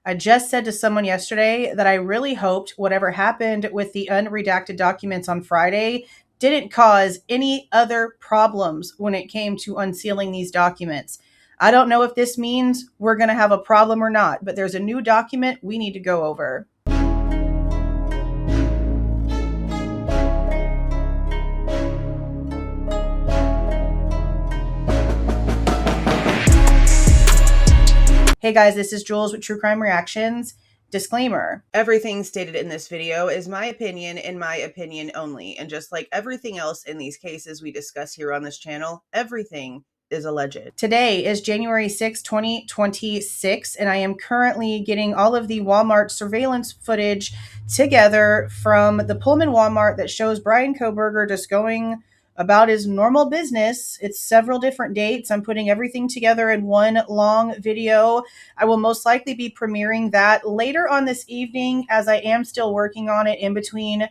I just said to someone yesterday that I really hoped whatever happened with the unredacted documents on Friday didn't cause any other problems when it came to unsealing these documents. I don't know if this means we're going to have a problem or not, but there's a new document we need to go over. Hey guys, this is Jules with True Crime Reactions. Disclaimer. Everything stated in this video is my opinion and my opinion only. And just like everything else in these cases we discuss here on this channel, everything is alleged. Today is January 6, 2026, and I am currently getting all of the Walmart surveillance footage together from the Pullman Walmart that shows Bryan Kohberger just going about his normal business. It's several different dates. I'm putting everything together in one long video. I will most likely be premiering that later on this evening, as I am still working on it in between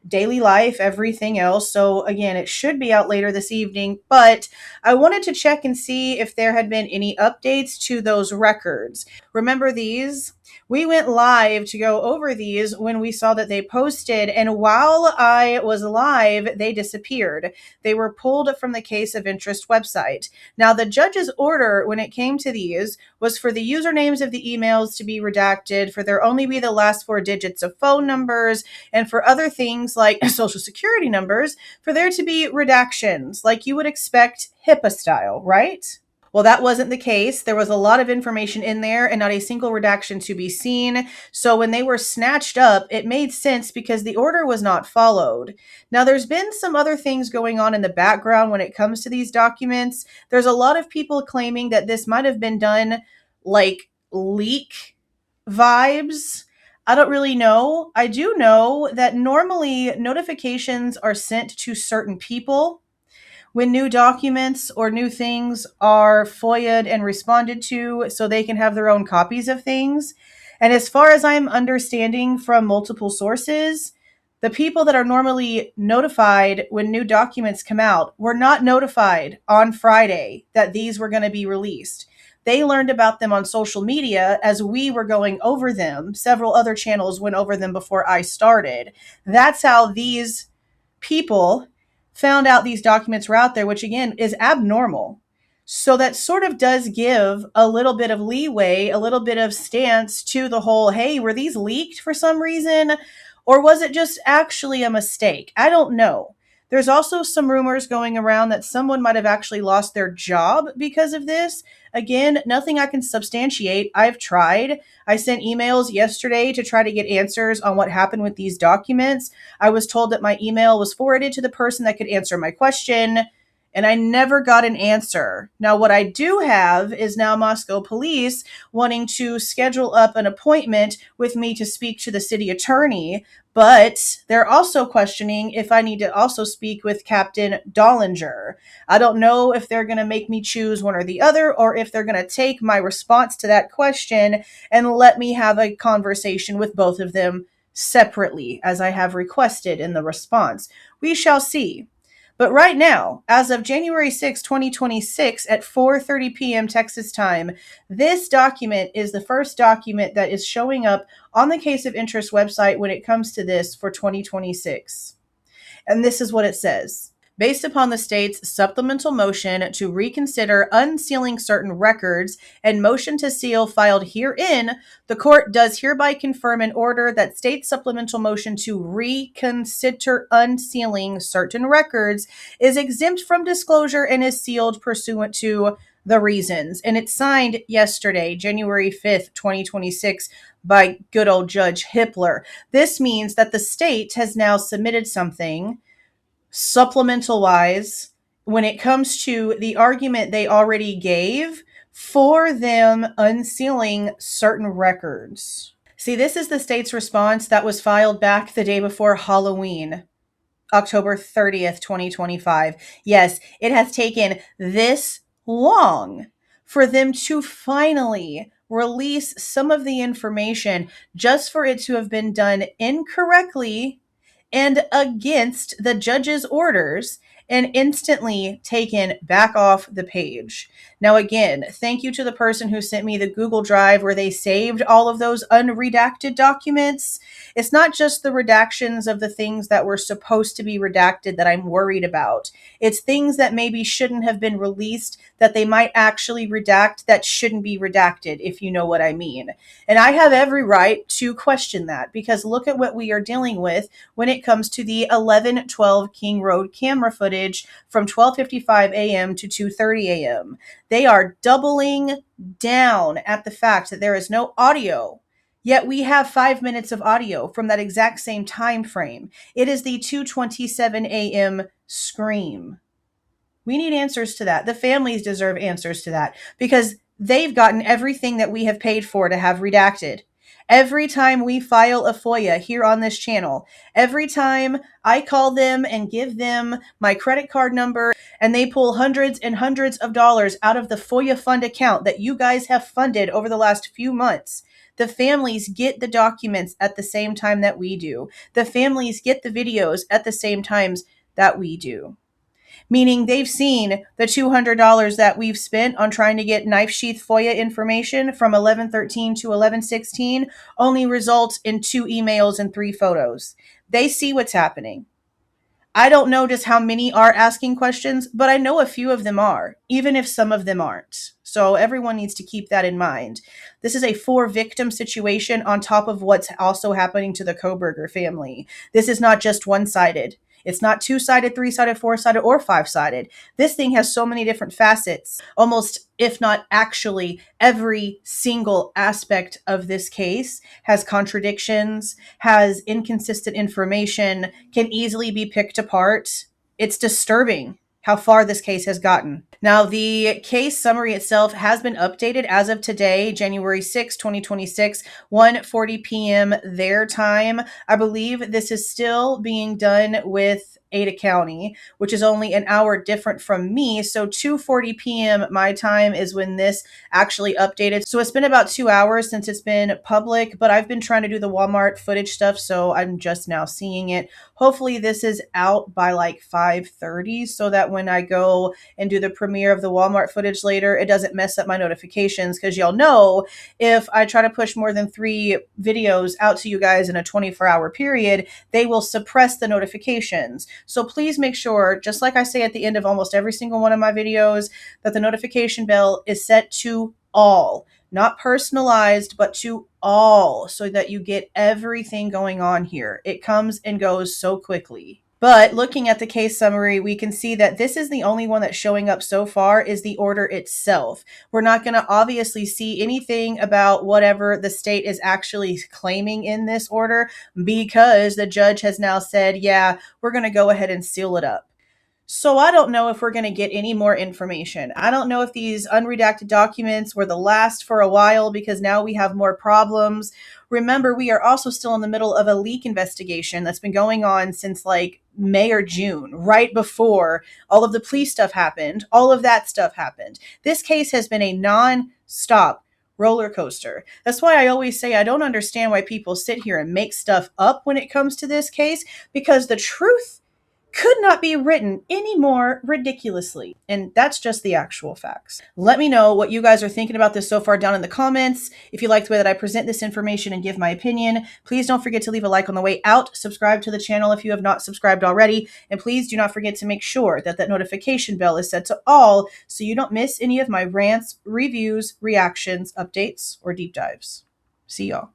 daily life, everything else. So again, it should be out later this evening, but I wanted to check and see if there had been any updates to those records. Remember these? We went live to go over these when we saw that they posted, and while I was live, they disappeared. They were pulled from the case of interest website. Now, the judge's order when it came to these was for the usernames of the emails to be redacted, for there only be the last 4 digits of phone numbers, and for other things like social security numbers, for there to be redactions, like you would expect HIPAA style, right? Well, that wasn't the case. There was a lot of information in there and not a single redaction to be seen. So when they were snatched up, it made sense because the order was not followed. Now, there's been some other things going on in the background when it comes to these documents. There's a lot of people claiming that this might have been done like leak vibes. I don't really know. I do know that normally notifications are sent to certain people when new documents or new things are FOIA'd and responded to, so they can have their own copies of things. And as far as I'm understanding from multiple sources, the people that are normally notified when new documents come out were not notified on Friday that these were going to be released. They learned about them on social media as we were going over them. Several other channels went over them before I started. That's how these people found out these documents were out there, which again is abnormal. So that sort of does give a little bit of leeway, a little bit of stance to the whole, hey, were these leaked for some reason? Or was it just actually a mistake? I don't know. There's also some rumors going around that someone might have actually lost their job because of this. Again, nothing I can substantiate. I've tried. I sent emails yesterday to try to get answers on what happened with these documents. I was told that my email was forwarded to the person that could answer my question, and I never got an answer. Now, what I do have is now Moscow police wanting to schedule up an appointment with me to speak to the city attorney, but they're also questioning if I need to also speak with Captain Dollinger. I don't know if they're going to make me choose one or the other, or if they're going to take my response to that question and let me have a conversation with both of them separately, as I have requested in the response. We shall see. But right now, as of January 6, 2026 at 4:30 p.m. Texas time, this document is the first document that is showing up on the Case of Interest website when it comes to this for 2026. And this is what it says. Based upon the state's supplemental motion to reconsider unsealing certain records and motion to seal filed herein, the court does hereby confirm an order that state's supplemental motion to reconsider unsealing certain records is exempt from disclosure and is sealed pursuant to the reasons. And it's signed yesterday, January 5th, 2026, by good old Judge Hippler. This means that the state has now submitted something supplemental wise when it comes to the argument they already gave for them unsealing certain records. See, this is the state's response that was filed back the day before Halloween, October 30th, 2025. Yes, it has taken this long for them to finally release some of the information just for it to have been done incorrectly and against the judge's orders, and instantly taken back off the page. Now, again, thank you to the person who sent me the Google Drive where they saved all of those unredacted documents. It's not just the redactions of the things that were supposed to be redacted that I'm worried about. It's things that maybe shouldn't have been released that they might actually redact that shouldn't be redacted, if you know what I mean. And I have every right to question that, because look at what we are dealing with when it comes to the 1112 King Road camera footage from 12:55 a.m. to 2:30 a.m. They are doubling down at the fact that there is no audio. Yet we have 5 minutes of audio from that exact same time frame. It is the 2:27 a.m. scream. We need answers to that. The families deserve answers to that, because they've gotten everything that we have paid for to have redacted. Every time we file a FOIA here on this channel, every time I call them and give them my credit card number and they pull hundreds and hundreds of dollars out of the FOIA fund account that you guys have funded over the last few months, the families get the documents at the same time that we do. The families get the videos at the same times that we do. Meaning they've seen the $200 that we've spent on trying to get knife sheath FOIA information from 1113 to 1116 only results in 2 emails and 3 photos. They see what's happening. I don't know just how many are asking questions, but I know a few of them are, even if some of them aren't. So everyone needs to keep that in mind. This is a 4-victim situation on top of what's also happening to the Kohberger family. This is not just one-sided. It's not 2-sided, 3-sided, 4-sided, or 5-sided. This thing has so many different facets. Almost, if not actually, every single aspect of this case has contradictions, has inconsistent information, can easily be picked apart. It's disturbing how far this case has gotten. Now, the case summary itself has been updated as of today, January 6, 2026, 1:40 p.m. their time. I believe this is still being done with Ada County, which is only an hour different from me. So 2:40 p.m. my time is when this actually updated. So it's been about 2 hours since it's been public, but I've been trying to do the Walmart footage stuff, so I'm just now seeing it. Hopefully this is out by like 5:30 so that when I go and do the premiere of the Walmart footage later, it doesn't mess up my notifications, because y'all know if I try to push more than 3 videos out to you guys in a 24-hour period, they will suppress the notifications. So please make sure, just like I say at the end of almost every single one of my videos, that the notification bell is set to all. Not personalized, but to all, so that you get everything going on here. It comes and goes so quickly. But looking at the case summary, we can see that this is the only one that's showing up so far is the order itself. We're not going to obviously see anything about whatever the state is actually claiming in this order, because the judge has now said, yeah, we're going to go ahead and seal it up. So I don't know if we're going to get any more information. I don't know if these unredacted documents were the last for a while, because now we have more problems. Remember, we are also still in the middle of a leak investigation that's been going on since like May or June, right before all of the police stuff happened. All of that stuff happened. This case has been a non-stop roller coaster. That's why I always say I don't understand why people sit here and make stuff up when it comes to this case, because the truth could not be written any more ridiculously. And that's just the actual facts. Let me know what you guys are thinking about this so far down in the comments. If you like the way that I present this information and give my opinion, please don't forget to leave a like on the way out. Subscribe to the channel if you have not subscribed already. And please do not forget to make sure that that notification bell is set to all, so you don't miss any of my rants, reviews, reactions, updates, or deep dives. See y'all.